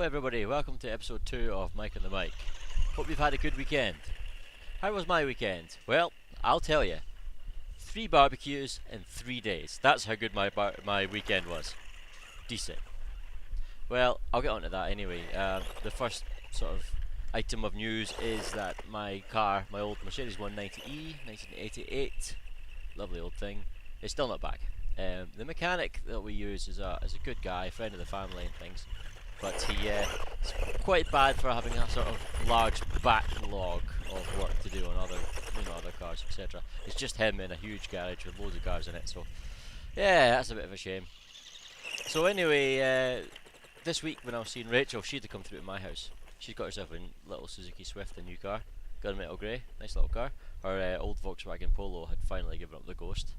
Hello everybody, welcome to episode 2 of Mike on the Mic. Hope you've had a good weekend. How was my weekend? Well, I'll tell you. 3 barbecues in 3 days. That's how good my weekend was. Decent. Well, I'll get onto that anyway. The first sort of item of news is that my car, my old Mercedes 190E, 1988, lovely old thing, is still not back. The mechanic that we use is a good guy, friend of the family and things. But is quite bad for having a sort of large backlog of work to do on other cars, etc. It's just him in a huge garage with loads of cars in it, so yeah, that's a bit of a shame. So anyway, this week when I was seeing Rachel, she had to come through to my house. She's got herself a little Suzuki Swift, a new car, gunmetal grey, nice little car. Her old Volkswagen Polo had finally given up the ghost.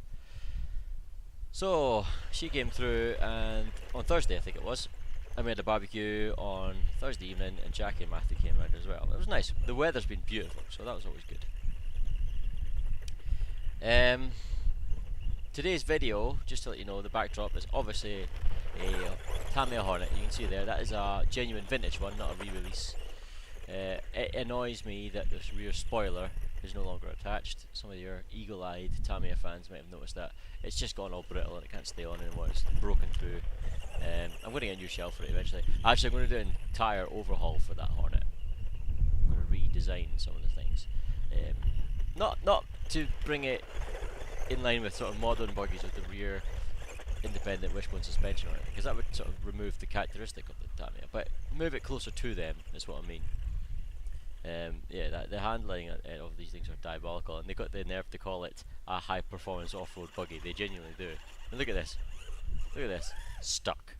So she came through, and on Thursday I think it was, and we had a barbecue on Thursday evening, and Jackie and Matthew came around as well. It was nice. The weather's been beautiful, so that was always good. Today's video, just to let you know, the backdrop is obviously a Tamiya Hornet. You can see there, that is a genuine vintage one, not a re-release. It annoys me that the rear spoiler is no longer attached. Some of your eagle-eyed Tamiya fans might have noticed that. It's just gone all brittle and it can't stay on anymore. It's broken through. I'm going to get a new shell for it eventually. Actually, I'm going to do an entire overhaul for that Hornet. I'm going to redesign some of the things. Not to bring it in line with sort of modern buggies with the rear independent wishbone suspension or anything, because that would sort of remove the characteristic of the Tamiya, but move it closer to them is what I mean. Yeah, the handling of these things are diabolical, and they got the nerve to call it a high performance off-road buggy. They genuinely do. And look at this. Look at this. Stuck.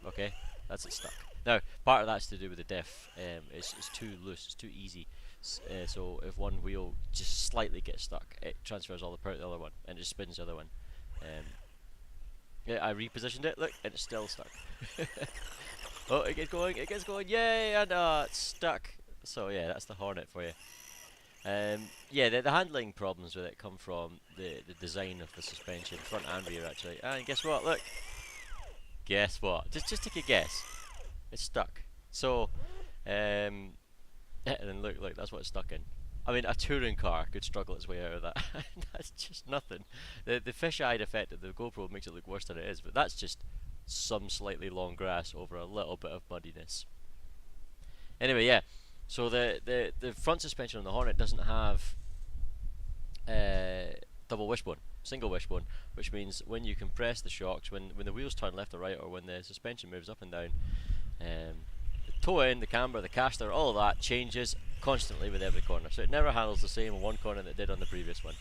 Okay, that's it, stuck. Now, part of that's to do with the diff. It's too loose, it's too easy. So if one wheel just slightly gets stuck, it transfers all the power to the other one, and it just spins the other one. Yeah, I repositioned it, look, and it's still stuck. Oh, it gets going, yay, and it's stuck. So yeah, that's the Hornet for you. Yeah, the handling problems with it come from the design of the suspension, front and rear actually. And guess what? Look, guess what? Just take a guess. It's stuck. So, and then look, that's what it's stuck in. I mean, a touring car could struggle its way out of that. That's just nothing. The fish-eyed effect of the GoPro makes it look worse than it is, but that's just some slightly long grass over a little bit of muddiness. Anyway, yeah. So the front suspension on the Hornet doesn't have double wishbone, single wishbone, which means when you compress the shocks, when the wheels turn left or right, or when the suspension moves up and down, the toe-in, the camber, the caster, all of that changes constantly with every corner. So it never handles the same on one corner that it did on the previous one.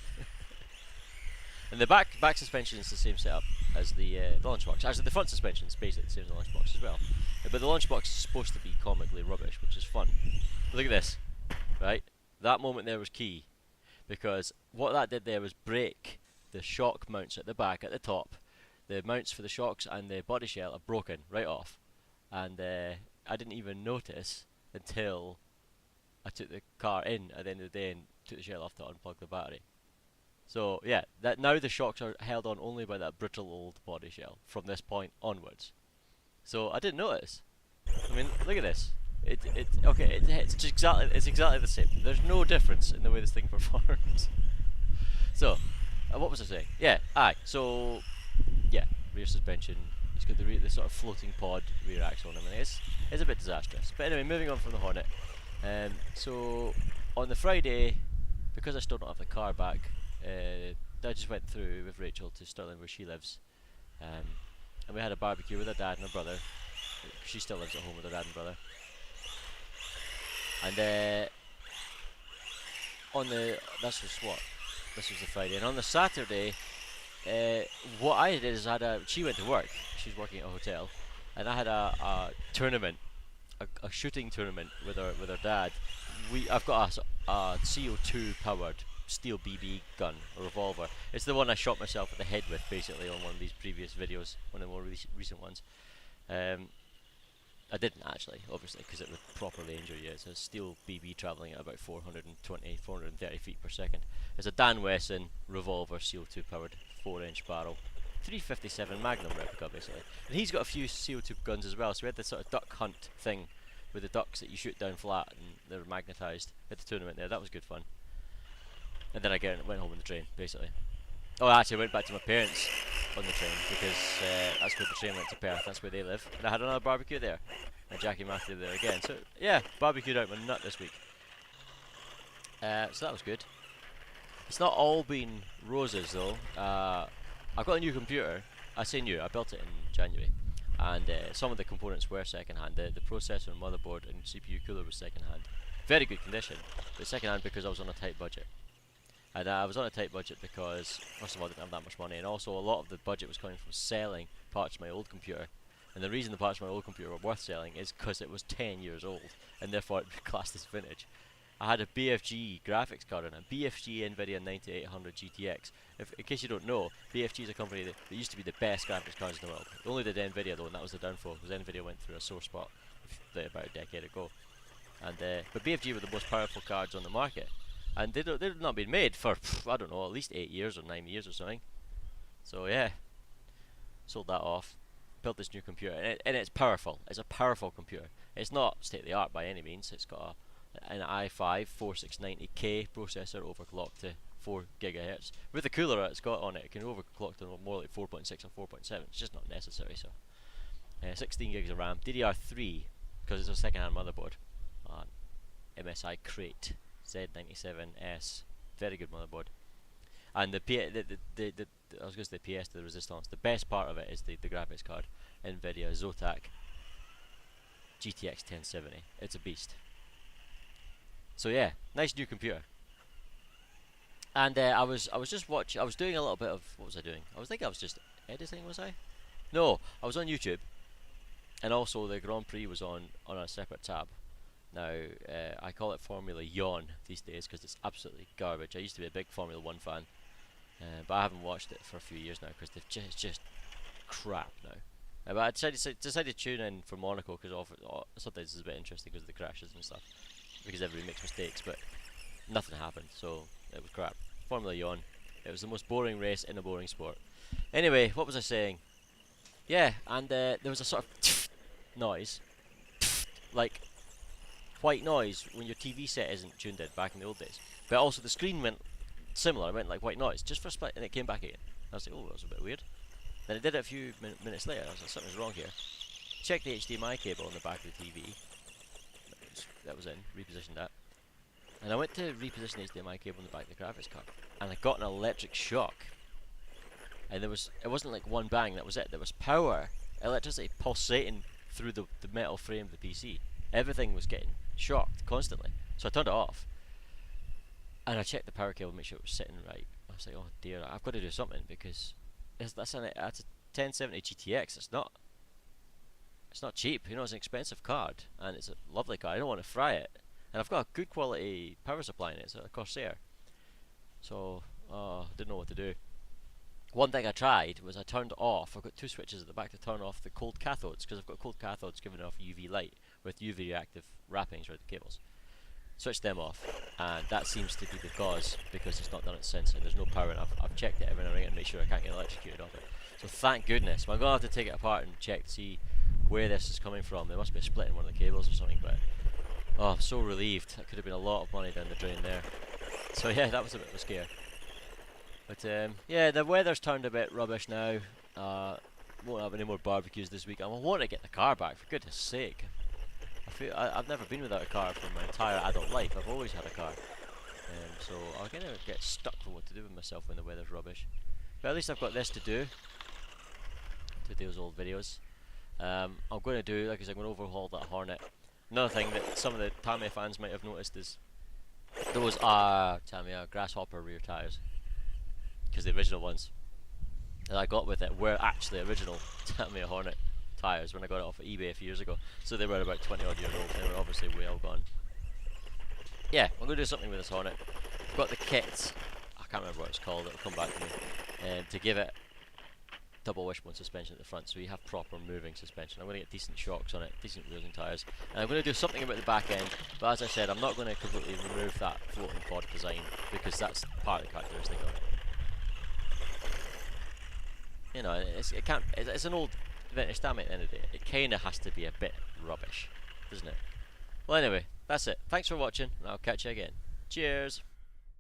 And the back suspension is the same setup as the launch box. Actually, the front suspension is basically the same as the launch box as well. But the launch box is supposed to be comically rubbish, which is fun. Look at this, right? That moment there was key, because what that did there was break the shock mounts at the back, at the top. The mounts for the shocks and the body shell are broken right off, and I didn't even notice until I took the car in at the end of the day and took the shell off to unplug the battery. So yeah, that now the shocks are held on only by that brittle old body shell from this point onwards. So I didn't notice. I mean, look at this. It's exactly the same. There's no difference in the way this thing performs. So, what was I saying? Yeah, so yeah, rear suspension. It's got the sort of floating pod rear axle on him, and it's a bit disastrous. But anyway, moving on from the Hornet. So on the Friday, because I still don't have the car back, I just went through with Rachel to Stirling where she lives, and we had a barbecue with her dad and her brother. She still lives at home with her dad and brother. And this was the Friday, and on the Saturday, what I did is she went to work. She was working at a hotel, and I had a tournament, a shooting tournament with her dad. I've got a CO2 powered steel BB gun, a revolver. It's the one I shot myself in the head with, basically, on one of these previous videos, one of the more recent ones. I didn't actually, obviously, because it would properly injure you. It's a steel BB travelling at about 420, 430 feet per second. It's a Dan Wesson revolver CO2 powered 4-inch barrel. 357 Magnum replica basically, and he's got a few CO2 guns as well. So we had this sort of duck hunt thing with the ducks that you shoot down flat and they're magnetised at the tournament there. That was good fun. And then I went home on the train basically. Oh, actually, I went back to my parents on the train because that's where the train went to Perth. That's where they live, and I had another barbecue there. And Jackie and Matthew there again. So yeah, barbecued out my nut this week. So that was good. It's not all been roses though. I've got a new computer. I say new, I built it in January. And some of the components were second hand. The processor and motherboard and CPU cooler was second hand. Very good condition, but second hand because I was on a tight budget. And I was on a tight budget because, first of all, I didn't have that much money, and also a lot of the budget was coming from selling parts of my old computer. And the reason the parts of my old computer were worth selling is because it was 10 years old, and therefore it would be classed as vintage. I had a BFG graphics card on it, BFG NVIDIA 9800 GTX. In case you don't know, BFG is a company that used to be the best graphics cards in the world. They only did NVIDIA though, and that was the downfall, because NVIDIA went through a sore spot about a decade ago. And but BFG were the most powerful cards on the market. And they've not been made for, I don't know, at least 8 years or 9 years or something. So yeah, sold that off, built this new computer, and it's powerful. It's a powerful computer. It's not state of the art by any means. It's got an i5 4690K processor overclocked to 4 GHz. With the cooler it's got on it, it can overclock to more like 4.6 or 4.7. It's just not necessary. So 16 gigs of RAM, DDR3 because it's a second-hand motherboard. MSI Crate Z97S, very good motherboard. And I was going to say PS to the resistance. The best part of it is the graphics card, NVIDIA Zotac GTX 1070. It's a beast. So yeah, nice new computer. And I was just watching. I was doing a little bit of, what was I doing? I was just editing. Was I? No, I was on YouTube, and also the Grand Prix was on a separate tab. Now, I call it Formula Yawn these days because it's absolutely garbage. I used to be a big Formula 1 fan, but I haven't watched it for a few years now because it's just crap now. But I decided to tune in for Monaco because sometimes it's a bit interesting because of the crashes and stuff, because everybody makes mistakes, but nothing happened, so it was crap. Formula Yawn. It was the most boring race in a boring sport. Anyway, what was I saying? Yeah, and there was a sort of noise, like white noise when your TV set isn't tuned in back in the old days. But also the screen went similar, it went like white noise just for a split, and it came back again. I was like, oh, that was a bit weird. Then it did it a few minutes later. I was like, something's wrong here. Checked the HDMI cable on the back of the TV. That was in, repositioned that. And I went to reposition the HDMI cable on the back of the graphics card, and I got an electric shock. And it wasn't like one bang, that was it. There was power, electricity pulsating through the metal frame of the PC. Everything was getting shocked constantly. So I turned it off, and I checked the power cable to make sure it was sitting right. I was like, oh dear, I've got to do something because that's a 1070 GTX. It's not cheap. You know, it's an expensive card, and it's a lovely card. I don't want to fry it, and I've got a good quality power supply in it. It's a Corsair. So didn't know what to do. One thing I tried was I turned off. I've got two switches at the back to turn off the cold cathodes because I've got cold cathodes giving off UV light with UV reactive wrappings around the cables. Switched them off, and that seems to be the cause because it's not done it since, and there's no power. And I've checked it every now and again and make sure I can't get electrocuted off it. So thank goodness. But I'm gonna have to take it apart and check to see where this is coming from. There must be a split in one of the cables or something. But oh, I'm so relieved. That could have been a lot of money down the drain there. So yeah, that was a bit of a scare. But yeah, the weather's turned a bit rubbish now. Won't have any more barbecues this week. I want to get the car back, for goodness sake. I've never been without a car for my entire adult life. I've always had a car. So I'm going to get stuck for what to do with myself when the weather's rubbish. But at least I've got this to do those old videos. I'm going to do, like I said, I'm going to overhaul that Hornet. Another thing that some of the Tamiya fans might have noticed is those are Tamiya Grasshopper rear tyres. Because the original ones that I got with it were actually original Tamiya Hornet tyres when I got it off of eBay a few years ago. So they were about 20 odd years old. They were obviously way all gone. Yeah, I'm going to do something with this Hornet. I've got the kit, I can't remember what it's called, it'll come back to me, to give it double wishbone suspension at the front, so you have proper moving suspension. I'm going to get decent shocks on it, decent wheels and tyres, and I'm going to do something about the back end, but as I said, I'm not going to completely remove that floating pod design, because that's part of the characteristic of it. You know, it can't. It's an old vintage stamp at the end of the day. It kind of has to be a bit rubbish, doesn't it? Well, anyway, that's it. Thanks for watching, and I'll catch you again. Cheers.